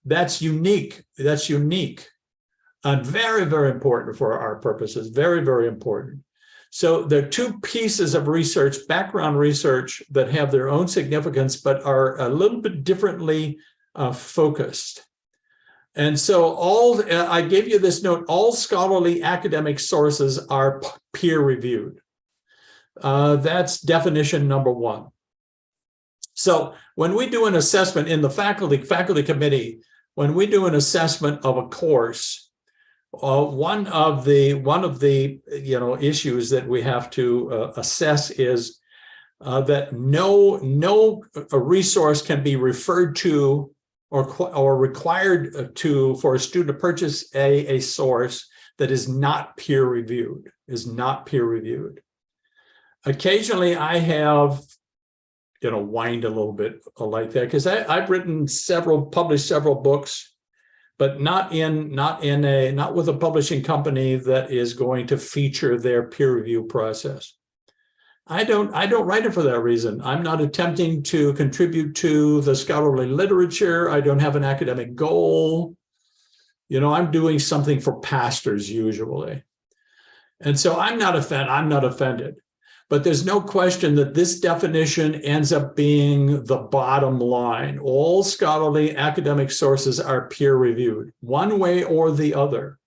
That's unique. That's unique. And very, very important for our purposes, very, very important. So there are two pieces of research, background research, that have their own significance, but are a little bit differently focused. And so I gave you this note, all scholarly academic sources are peer-reviewed. That's definition number 1. So when we do an assessment in the faculty committee, when we do an assessment of a course, one of the issues that we have to assess is that no resource can be referred to or required for a student to purchase a source that is not peer reviewed. Occasionally, I have whined a little bit like that because I've published several books, but not with a publishing company that is going to feature their peer review process. I don't write it for that reason. I'm not attempting to contribute to the scholarly literature. I don't have an academic goal. I'm doing something for pastors usually. And so I'm not offended. But there's no question that this definition ends up being the bottom line. All scholarly academic sources are peer-reviewed, one way or the other.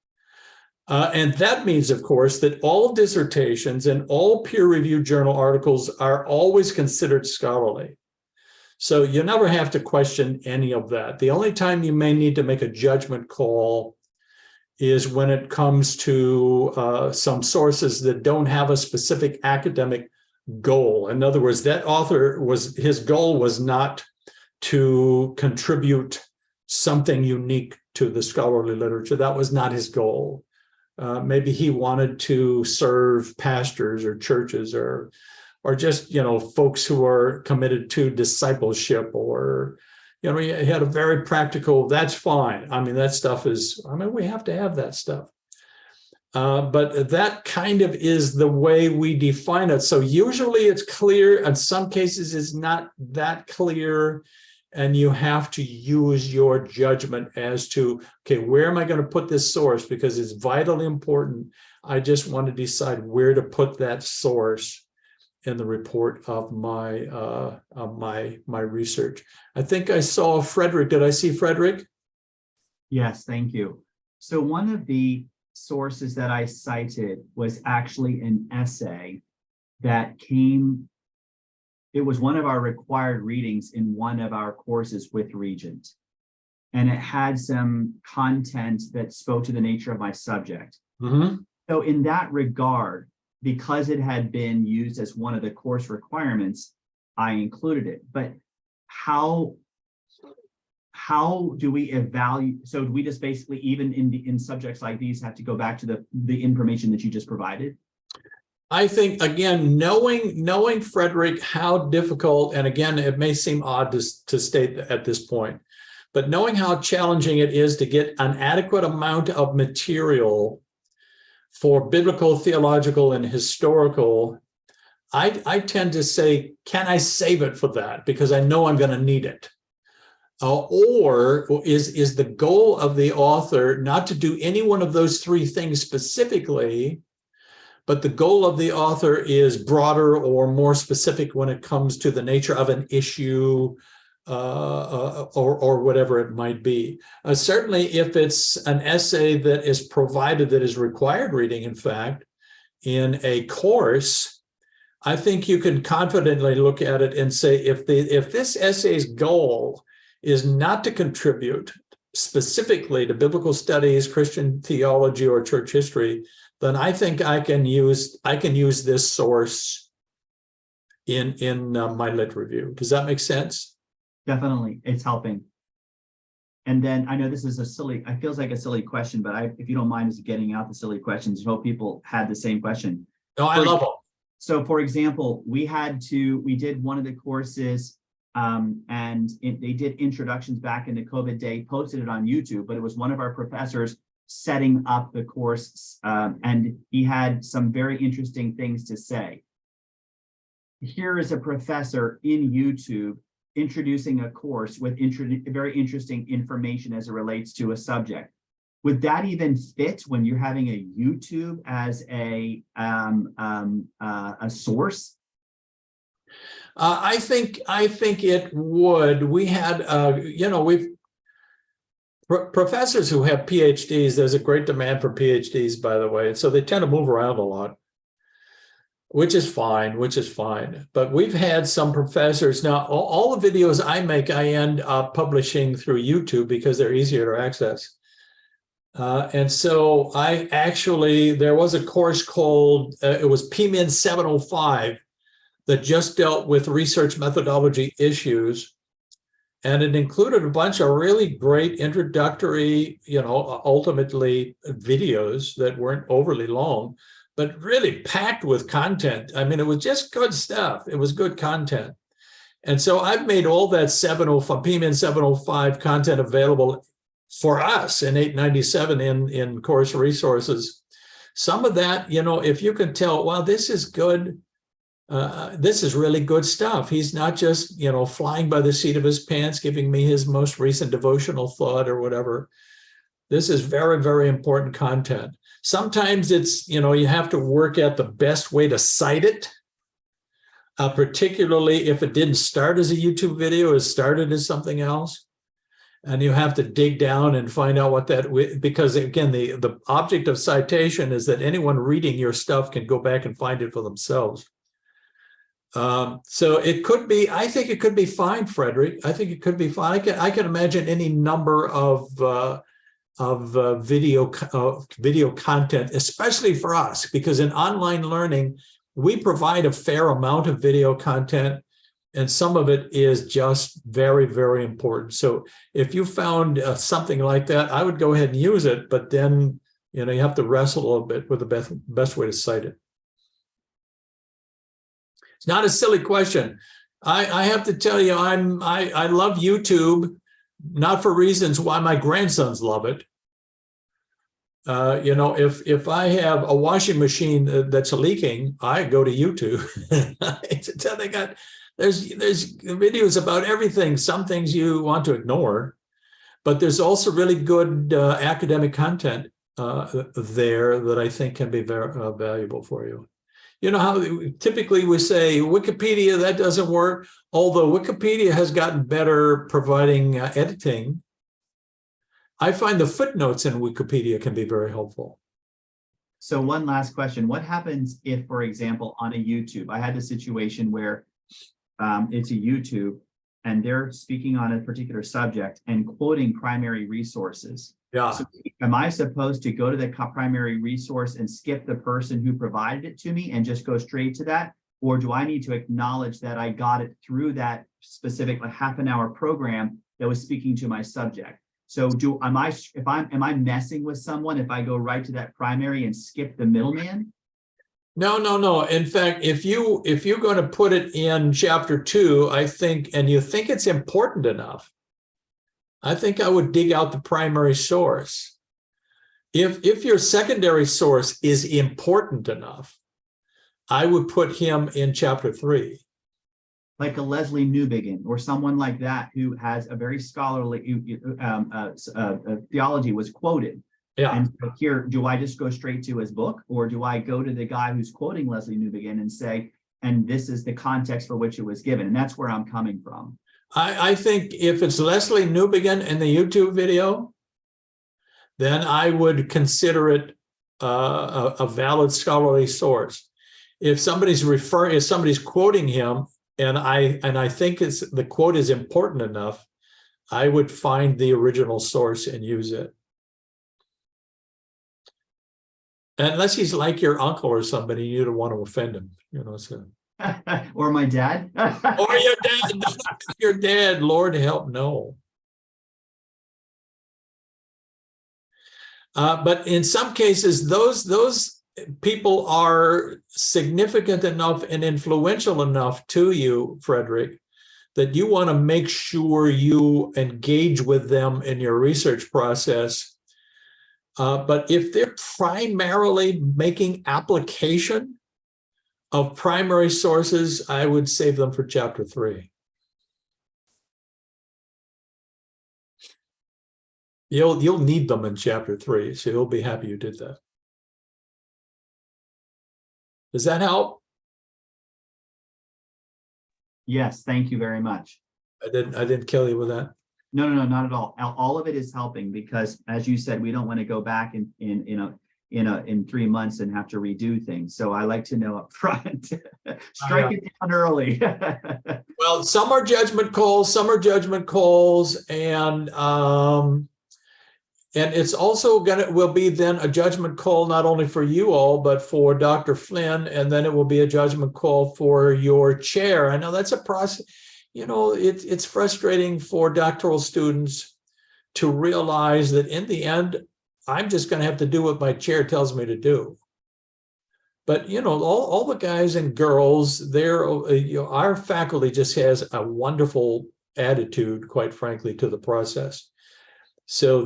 And that means, of course, that all dissertations and all peer-reviewed journal articles are always considered scholarly. So you never have to question any of that. The only time you may need to make a judgment call is when it comes to some sources that don't have a specific academic goal. In other words, that author his goal was not to contribute something unique to the scholarly literature. That was not his goal. Maybe he wanted to serve pastors or churches or just, folks who are committed to discipleship, or he had a very practical, that's fine. I mean, that stuff we have to have that stuff. But that kind of is the way we define it. So usually it's clear. In some cases, it's not that clear. And you have to use your judgment as to, okay, where am I going to put this source? Because it's vitally important. I just want to decide where to put that source in the report of my research. I think I saw Frederick. Did I see Frederick? Yes, thank you. So one of the sources that I cited was actually an essay that came. It was one of our required readings in one of our courses with Regent. And it had some content that spoke to the nature of my subject. Mm-hmm. So in that regard, because it had been used as one of the course requirements, I included it. But how do we evaluate? So do we just basically, even in subjects like these, have to go back to the information that you just provided? I think, again, knowing Frederick, how difficult, and again, it may seem odd to state at this point, but knowing how challenging it is to get an adequate amount of material for biblical, theological, and historical, I tend to say, can I save it for that? Because I know I'm going to need it. Or is the goal of the author not to do any one of those three things specifically, but the goal of the author is broader or more specific when it comes to the nature of an issue or whatever it might be. Certainly, if it's an essay that is provided that is required reading, in fact, in a course, I think you can confidently look at it and say, if this essay's goal is not to contribute specifically to biblical studies, Christian theology, or church history, then I think I can use this source in my lit review. Does that make sense? Definitely, it's helping. And then I know this is it feels like a silly question, but if you don't mind just getting out the silly questions, I hope people had the same question. No, I love them. So for example, we did one of the courses they did introductions back in the COVID day, posted it on YouTube, but it was one of our professors setting up the course, and he had some very interesting things to say. Here is a professor in YouTube introducing a course with very interesting information as it relates to a subject. Would that even fit when you're having a YouTube as a source? I think it would. We had, professors who have PhDs, there's a great demand for PhDs, by the way. And so they tend to move around a lot, which is fine. But we've had some professors. Now, all the videos I make, I end up publishing through YouTube because they're easier to access. And so there was a course called, it was PMIN897 that just dealt with research methodology issues. And it included a bunch of really great introductory, ultimately videos that weren't overly long, but really packed with content. I mean, it was just good stuff. It was good content. And so I've made all that PMIN897 content available for us in 897 in course resources. Some of that, if you can tell, wow, this is good. This is really good stuff. He's not just, flying by the seat of his pants, giving me his most recent devotional thought or whatever. This is very, very important content. Sometimes it's, you have to work at the best way to cite it, particularly if it didn't start as a YouTube video, it started as something else. And you have to dig down and find out what because again, the object of citation is that anyone reading your stuff can go back and find it for themselves. So it could be, I think it could be fine, Frederick. I think it could be fine. I can imagine any number of video content, especially for us, because in online learning, we provide a fair amount of video content, and some of it is just very, very important. So if you found something like that, I would go ahead and use it, but then, you have to wrestle a little bit with the best way to cite it. It's not a silly question. I have to tell you, I love YouTube, not for reasons why my grandsons love it. You know, if I have a washing machine that's leaking, I go to YouTube. They got there's videos about everything. Some things you want to ignore, but there's also really good academic content there that I think can be very valuable for you. You know how typically we say Wikipedia, that doesn't work, although Wikipedia has gotten better providing editing. I find the footnotes in Wikipedia can be very helpful. So one last question. What happens if, for example, on a YouTube, I had a situation where it's a YouTube and they're speaking on a particular subject and quoting primary resources. Yeah. So am I supposed to go to the primary resource and skip the person who provided it to me and just go straight to that? Or do I need to acknowledge that I got it through that specific half-an-hour program that was speaking to my subject? So am I messing with someone if I go right to that primary and skip the middleman? No. In fact, if you're going to put it in chapter 2, I think, and you think it's important enough, I think I would dig out the primary source. If your secondary source is important enough, I would put him in chapter 3. Like a Leslie Newbigin or someone like that who has a very scholarly theology was quoted. Yeah. And so here, do I just go straight to his book, or do I go to the guy who's quoting Leslie Newbigin and say, and this is the context for which it was given? And that's where I'm coming from. I think if it's Leslie Newbigin in the YouTube video, then I would consider it a valid scholarly source. If somebody's quoting him, and I think the quote is important enough, I would find the original source and use it. Unless he's like your uncle or somebody, you don't want to offend him, you know. So. Or my dad. Or your dad. Your dad. Lord help, no. But in some cases, those people are significant enough and influential enough to you, Frederick, that you want to make sure you engage with them in your research process. But if they're primarily making application of primary sources, I would save them for chapter 3. You'll need them in chapter 3, so you'll be happy you did that. Does that help? Yes, thank you very much. I didn't kill you with that. No, not at all. All of it is helping because, as you said, we don't want to go back in 3 months and have to redo things. So I like to know up front. Strike it down early. Well, some are judgment calls, and it's also will be then a judgment call not only for you all, but for Dr. Flynn, and then it will be a judgment call for your chair. I know that's a process. You know, it's frustrating for doctoral students to realize that in the end, I'm just going to have to do what my chair tells me to do. But, you know, all the guys and girls, our faculty just has a wonderful attitude, quite frankly, to the process. So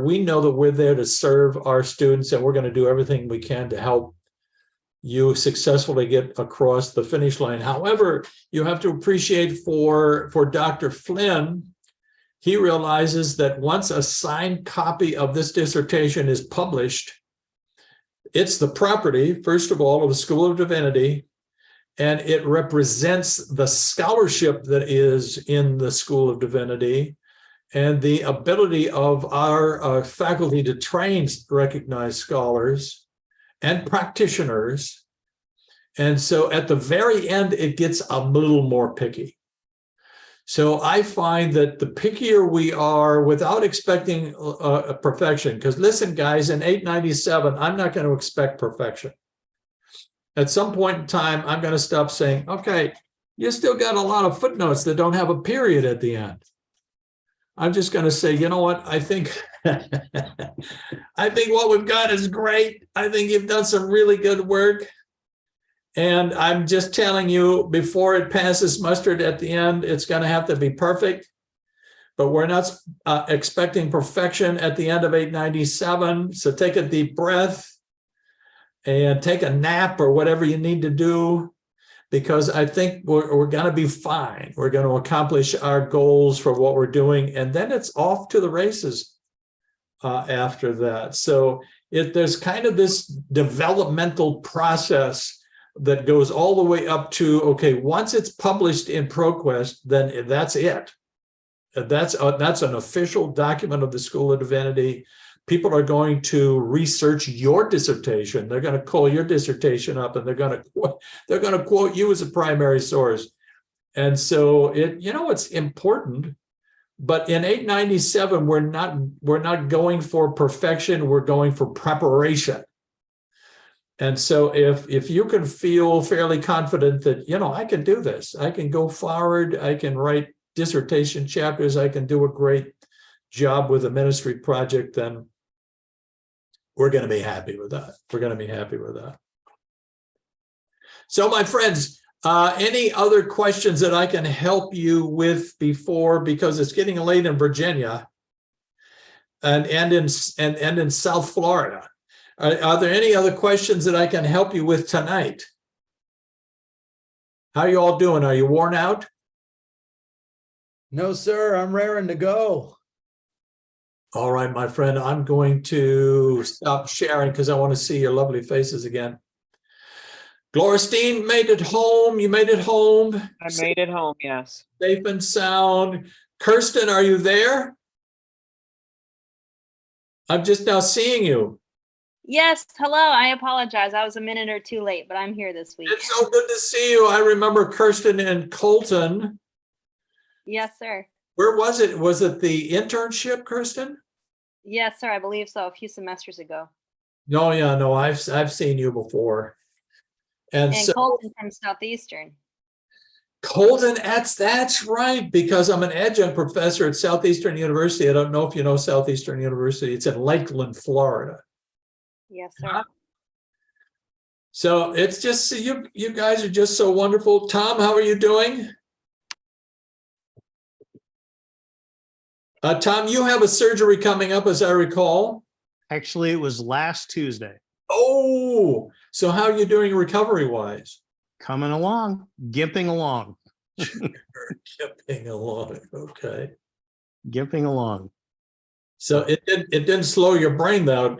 we know that we're there to serve our students, and we're going to do everything we can to help you successfully get across the finish line. However, you have to appreciate for Dr. Flynn, he realizes that once a signed copy of this dissertation is published, it's the property, first of all, of the School of Divinity, and it represents the scholarship that is in the School of Divinity and the ability of our faculty to train recognized scholars and practitioners. And so at the very end, it gets a little more picky. So I find that the pickier we are without expecting a perfection, because listen, guys, in 897, I'm not going to expect perfection. At some point in time, I'm going to stop saying, okay, you still got a lot of footnotes that don't have a period at the end. I'm just going to say, you know what, I think what we've got is great. I think you've done some really good work. And I'm just telling you, before it passes mustard at the end, it's going to have to be perfect. but we're not expecting perfection at the end of 897. So take a deep breath and take a nap or whatever you need to do, because I think we're going to be fine. We're going to accomplish our goals for what we're doing, and then it's off to the races after that. So there's kind of this developmental process that goes all the way up to, okay, once it's published in ProQuest, then that's it. That's an official document of the School of Divinity. People are going to research your dissertation. They're going to call your dissertation up, and they're going to quote you as a primary source. And so it's important. But in 897, we're not going for perfection. We're going for preparation. And so if you can feel fairly confident that, I can do this, I can go forward, I can write dissertation chapters, I can do a great job with a ministry project, then we're going to be happy with that. We're going to be happy with that. So my friends, any other questions that I can help you with before, because it's getting late in Virginia and in South Florida? Are there any other questions that I can help you with tonight? How are you all doing? Are you worn out? No, sir, I'm raring to go. All right, my friend, I'm going to stop sharing because I want to see your lovely faces again. Glorstein made it home. You made it home. I made it home, yes. Safe and sound. Kirsten, are you there? I'm just now seeing you. Yes, hello. I apologize. I was a minute or two late, but I'm here this week. It's so good to see you. I remember Kirsten in Colton. Yes, sir. Where was it? Was it the internship, Kirsten? Yes, sir. I believe so. A few semesters ago. No, yeah, no, I've seen you before. And so Colton from Southeastern. Colton, that's right, because I'm an adjunct professor at Southeastern University. I don't know if you know Southeastern University. It's in Lakeland, Florida. Yes, sir. So it's just, you guys are just so wonderful. Tom, how are you doing? Tom, you have a surgery coming up, as I recall. Actually, it was last Tuesday. Oh, so how are you doing recovery-wise? Coming along, gimping along. Gimping along, okay. Gimping along. So it didn't slow your brain down